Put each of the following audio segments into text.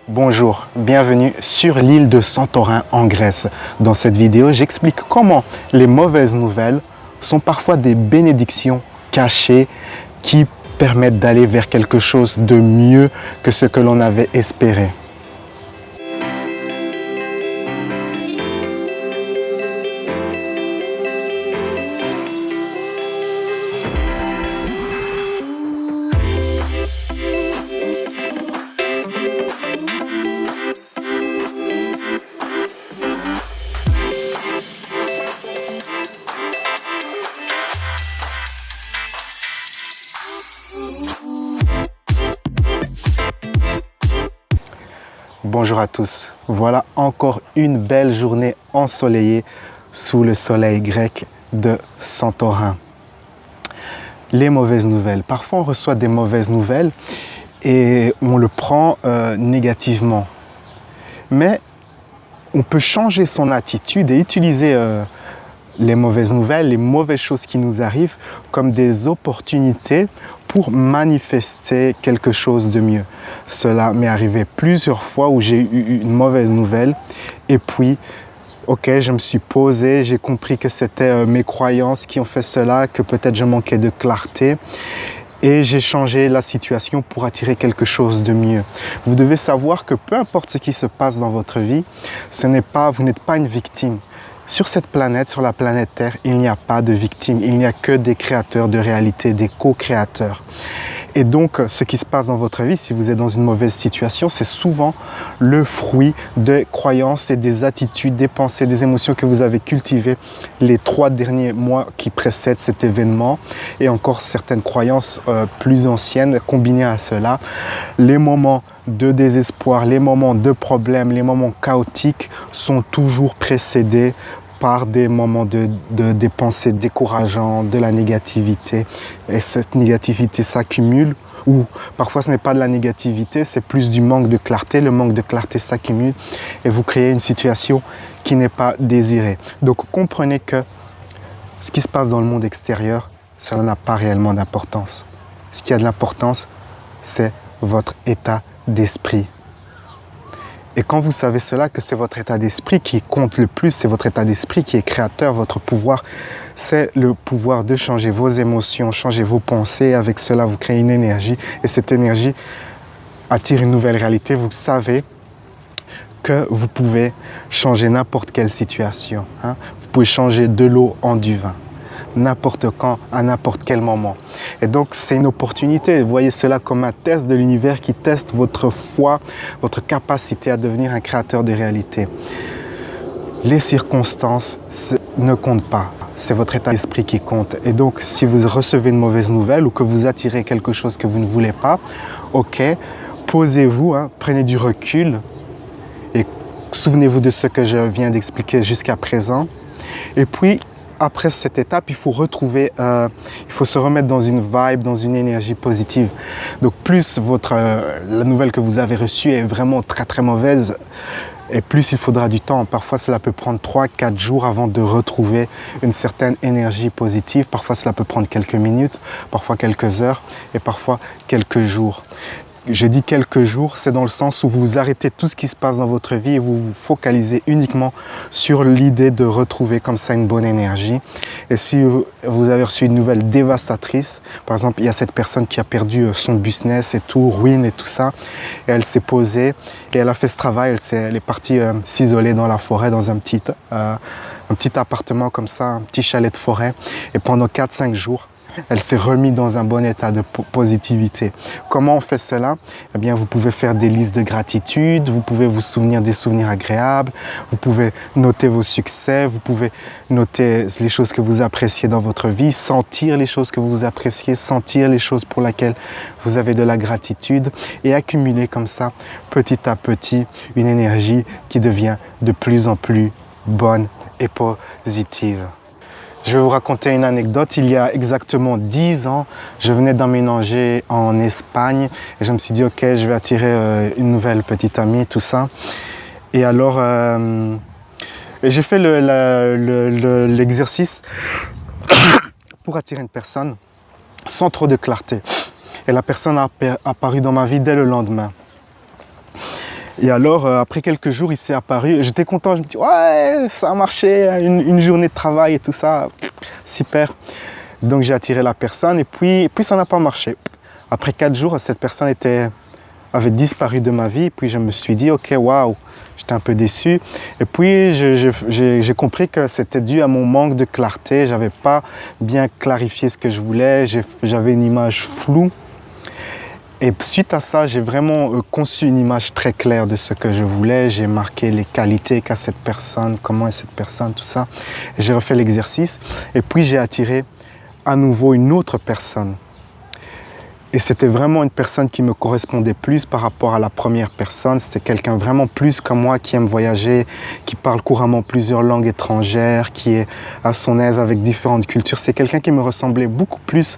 Bonjour, bienvenue sur l'île de Santorin en Grèce. Dans cette vidéo, j'explique comment les mauvaises nouvelles sont parfois des bénédictions cachées qui permettent d'aller vers quelque chose de mieux que ce que l'on avait espéré. Bonjour à tous, voilà encore une belle journée ensoleillée sous le soleil grec de Santorin. Les mauvaises nouvelles, parfois on reçoit des mauvaises nouvelles et on le prend négativement. Mais on peut changer son attitude et utiliser les mauvaises nouvelles, les mauvaises choses qui nous arrivent comme des opportunités pour manifester quelque chose de mieux. Cela m'est arrivé plusieurs fois où j'ai eu une mauvaise nouvelle et puis, ok, je me suis posé, j'ai compris que c'était mes croyances qui ont fait cela, que peut-être je manquais de clarté et j'ai changé la situation pour attirer quelque chose de mieux. Vous devez savoir que peu importe ce qui se passe dans votre vie, vous n'êtes pas une victime. Sur cette planète, sur la planète Terre, il n'y a pas de victimes, il n'y a que des créateurs de réalité, des co-créateurs. Et donc, ce qui se passe dans votre vie, si vous êtes dans une mauvaise situation, c'est souvent le fruit des croyances et des attitudes, des pensées, des émotions que vous avez cultivées les 3 derniers mois qui précèdent cet événement et encore certaines croyances plus anciennes combinées à cela. Les moments de désespoir, les moments de problèmes, les moments chaotiques sont toujours précédés par des moments des pensées décourageantes, de la négativité. Et cette négativité s'accumule, ou parfois ce n'est pas de la négativité, c'est plus du manque de clarté. Le manque de clarté s'accumule et vous créez une situation qui n'est pas désirée. Donc comprenez que ce qui se passe dans le monde extérieur, cela n'a pas réellement d'importance. Ce qui a de l'importance, c'est votre état d'esprit. Et quand vous savez cela, que c'est votre état d'esprit qui compte le plus, c'est votre état d'esprit qui est créateur, votre pouvoir, c'est le pouvoir de changer vos émotions, changer vos pensées. Avec cela, vous créez une énergie et cette énergie attire une nouvelle réalité. Vous savez que vous pouvez changer n'importe quelle situation. Vous pouvez changer de l'eau en du vin, n'importe quand, à n'importe quel moment. Et donc, c'est une opportunité. Vous voyez cela comme un test de l'univers qui teste votre foi, votre capacité à devenir un créateur de réalité. Les circonstances ne comptent pas. C'est votre état d'esprit qui compte. Et donc, si vous recevez une mauvaise nouvelle ou que vous attirez quelque chose que vous ne voulez pas, ok, posez-vous, prenez du recul et souvenez-vous de ce que je viens d'expliquer jusqu'à présent. Et puis, après cette étape, il faut se remettre dans une vibe, dans une énergie positive. Donc plus la nouvelle que vous avez reçue est vraiment très très mauvaise, et plus il faudra du temps. Parfois, cela peut prendre 3-4 jours avant de retrouver une certaine énergie positive. Parfois, cela peut prendre quelques minutes, parfois quelques heures et parfois quelques jours. Je dis quelques jours, c'est dans le sens où vous arrêtez tout ce qui se passe dans votre vie et vous vous focalisez uniquement sur l'idée de retrouver comme ça une bonne énergie. Et si vous avez reçu une nouvelle dévastatrice, par exemple, il y a cette personne qui a perdu son business et tout, ruine et tout ça, et elle s'est posée et elle a fait ce travail, elle est partie s'isoler dans la forêt, dans un petit appartement comme ça, un petit chalet de forêt, et pendant 4-5 jours, elle s'est remise dans un bon état de positivité. Comment on fait cela? Eh bien, vous pouvez faire des listes de gratitude, vous pouvez vous souvenir des souvenirs agréables, vous pouvez noter vos succès, vous pouvez noter les choses que vous appréciez dans votre vie, sentir les choses que vous appréciez, sentir les choses pour lesquelles vous avez de la gratitude et accumuler comme ça, petit à petit, une énergie qui devient de plus en plus bonne et positive. Je vais vous raconter une anecdote. Il y a exactement 10 ans, je venais d'emménager en Espagne et je me suis dit, ok, je vais attirer une nouvelle petite amie, tout ça. Et alors, j'ai fait l'exercice pour attirer une personne sans trop de clarté. Et la personne a apparu dans ma vie dès le lendemain. Et alors, après quelques jours, il s'est apparu. J'étais content, je me dis, ouais, ça a marché, une journée de travail et tout ça, super. Donc j'ai attiré la personne et puis ça n'a pas marché. Après 4 jours, cette personne avait disparu de ma vie. Et puis je me suis dit, ok, waouh, j'étais un peu déçu. Et puis j'ai compris que c'était dû à mon manque de clarté. Je n'avais pas bien clarifié ce que je voulais. J'avais une image floue. Et suite à ça, j'ai vraiment conçu une image très claire de ce que je voulais. J'ai marqué les qualités qu'a cette personne, comment est cette personne, tout ça. J'ai refait l'exercice. Et puis j'ai attiré à nouveau une autre personne. Et c'était vraiment une personne qui me correspondait plus par rapport à la première personne. C'était quelqu'un vraiment plus comme moi, qui aime voyager, qui parle couramment plusieurs langues étrangères, qui est à son aise avec différentes cultures. C'est quelqu'un qui me ressemblait beaucoup plus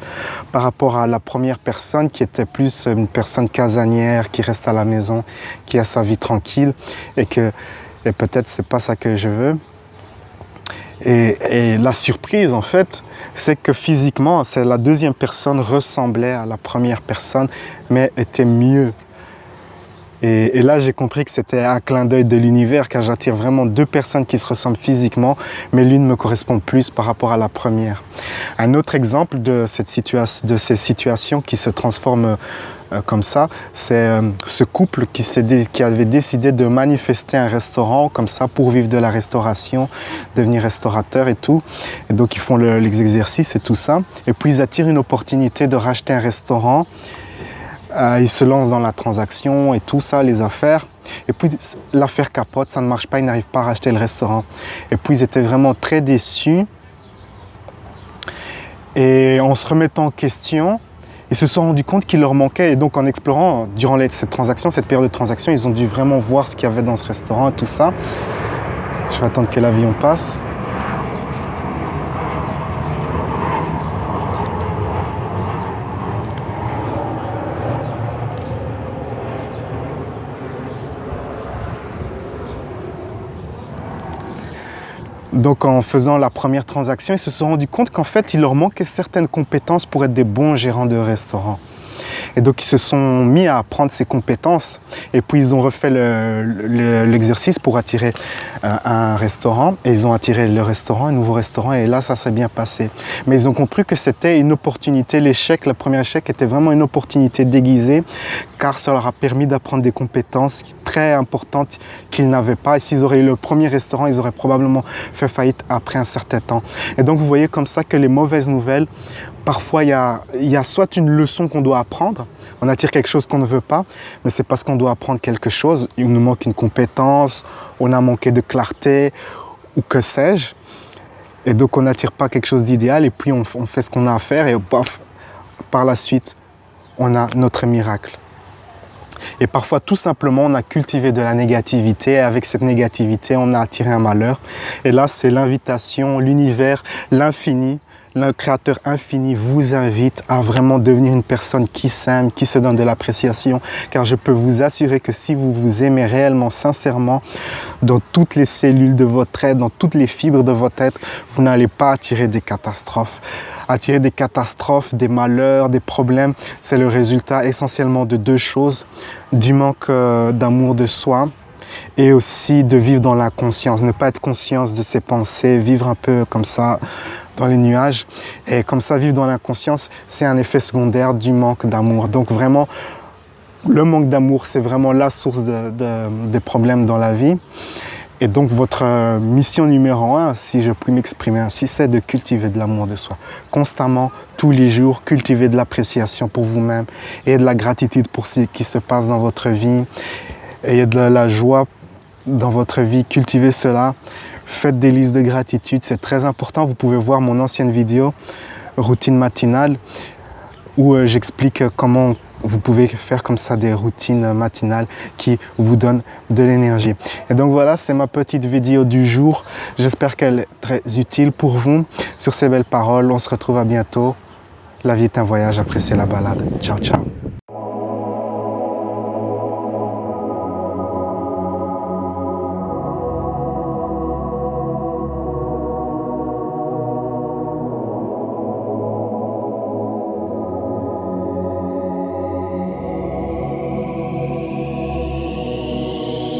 par rapport à la première personne, qui était plus une personne casanière, qui reste à la maison, qui a sa vie tranquille. Et peut-être c'est pas ça que je veux. Et la surprise, en fait, c'est que physiquement, la deuxième personne ressemblait à la première personne, mais était mieux. Et là, j'ai compris que c'était un clin d'œil de l'univers, car j'attire vraiment 2 personnes qui se ressemblent physiquement, mais l'une me correspond plus par rapport à la première. Un autre exemple de ces situations qui se transforment comme ça, c'est ce couple qui avait décidé de manifester un restaurant comme ça pour vivre de la restauration, devenir restaurateur et tout. Et donc ils font les exercices et tout ça. Et puis ils attirent une opportunité de racheter un restaurant. Ils se lancent dans la transaction et tout ça, les affaires. Et puis l'affaire capote, ça ne marche pas, ils n'arrivent pas à racheter le restaurant. Et puis ils étaient vraiment très déçus. Et en se remettant en question, ils se sont rendus compte qu'il leur manquait. Et donc en explorant durant cette période de transaction, ils ont dû vraiment voir ce qu'il y avait dans ce restaurant et tout ça. Je vais attendre que l'avion passe. Donc en faisant la première transaction, ils se sont rendus compte qu'en fait, il leur manquait certaines compétences pour être des bons gérants de restaurant. Et donc ils se sont mis à apprendre ces compétences et puis ils ont refait l'exercice pour attirer un restaurant et ils ont attiré le restaurant, un nouveau restaurant et là ça s'est bien passé. Mais ils ont compris que c'était une opportunité, le premier échec était vraiment une opportunité déguisée car ça leur a permis d'apprendre des compétences très importantes qu'ils n'avaient pas et s'ils auraient eu le premier restaurant, ils auraient probablement fait faillite après un certain temps. Et donc vous voyez comme ça que les mauvaises nouvelles, parfois, il y a soit une leçon qu'on doit apprendre, on attire quelque chose qu'on ne veut pas, mais c'est parce qu'on doit apprendre quelque chose, il nous manque une compétence, on a manqué de clarté, ou que sais-je. Et donc, on n'attire pas quelque chose d'idéal, et puis on fait ce qu'on a à faire, et paf, par la suite, on a notre miracle. Et parfois, tout simplement, on a cultivé de la négativité, et avec cette négativité, on a attiré un malheur. Et là, c'est l'invitation, l'univers, l'infini, le Créateur infini vous invite à vraiment devenir une personne qui s'aime, qui se donne de l'appréciation. Car je peux vous assurer que si vous vous aimez réellement, sincèrement, dans toutes les cellules de votre être, dans toutes les fibres de votre être, vous n'allez pas attirer des catastrophes. Attirer des catastrophes, des malheurs, des problèmes, c'est le résultat essentiellement de 2 choses. Du manque d'amour de soi, et aussi de vivre dans l'inconscience, ne pas être conscient de ses pensées, vivre un peu comme ça dans les nuages. Et comme ça, vivre dans l'inconscience, c'est un effet secondaire du manque d'amour. Donc vraiment, le manque d'amour, c'est vraiment la source des problèmes dans la vie. Et donc votre mission numéro 1, si je puis m'exprimer ainsi, c'est de cultiver de l'amour de soi. Constamment, tous les jours, cultiver de l'appréciation pour vous-même et de la gratitude pour ce qui se passe dans votre vie. Et de la joie dans votre vie, cultivez cela. Faites des listes de gratitude, c'est très important. Vous pouvez voir mon ancienne vidéo, routine matinale, où j'explique comment vous pouvez faire comme ça des routines matinales qui vous donnent de l'énergie. Et donc voilà, c'est ma petite vidéo du jour. J'espère qu'elle est très utile pour vous. Sur ces belles paroles, on se retrouve à bientôt. La vie est un voyage, appréciez la balade. Ciao, ciao.